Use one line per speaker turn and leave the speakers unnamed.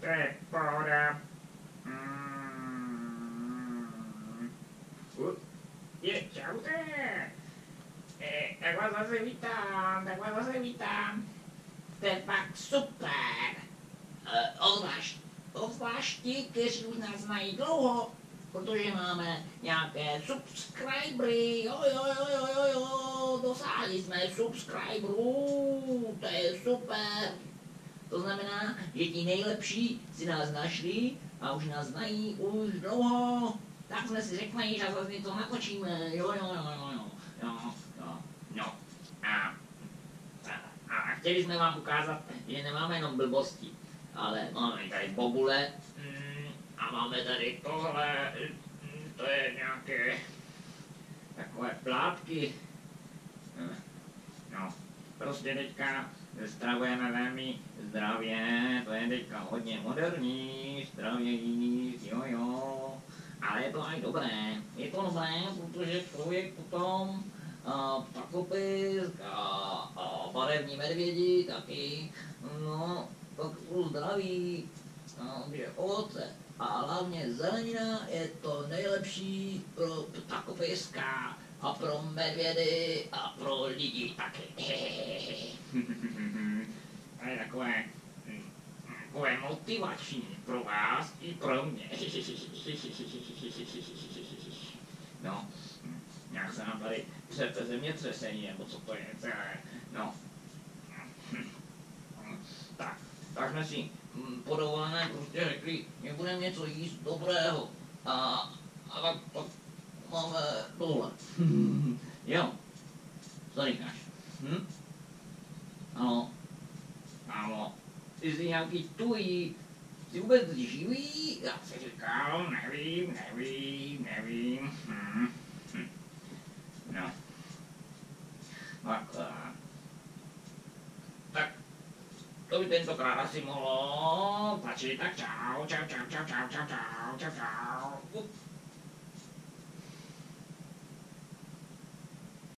to je pohoda. Čaute. Tak vás zase vítám. To je fakt super. Obzvlášť ti, kteří už nás znají dlouho, protože máme nějaké subscribery, jo, dosáhli jsme subscriberů, to je super. To znamená, že ti nejlepší si nás našli a už nás znají už dlouho, tak jsme si řekli, že zase něco natočíme, jo. A chtěli jsme vám ukázat, že nemáme jenom blbosti, ale máme tady bobule a máme tady tohle, to je nějaké takové plátky. No, prostě teďka stravujeme velmi zdravě, to je teďka hodně moderní, zdravě jíst, jo. Ale je to aj dobré, protože člověk potom ptakopisk a barevní medvědi taky, no, tak jsou zdraví, takže ovoce a hlavně zelenina je to nejlepší pro ptakopiska a pro medvědy a pro lidi taky. To je takové motivační pro vás i pro mě. No, nějak se nám tady zemětřesení, nebo co to je celé, no. Tak jsme si po dovolené prostě řekli, že budeme něco jíst dobrého a tak máme tohle. Jo, co říkáš? Ano, ty jsi nějaký tují, jsi vůbec živý? Já si říkal, nevím. No. Tak to by tentokrát asi mohlo stačit, tak čau.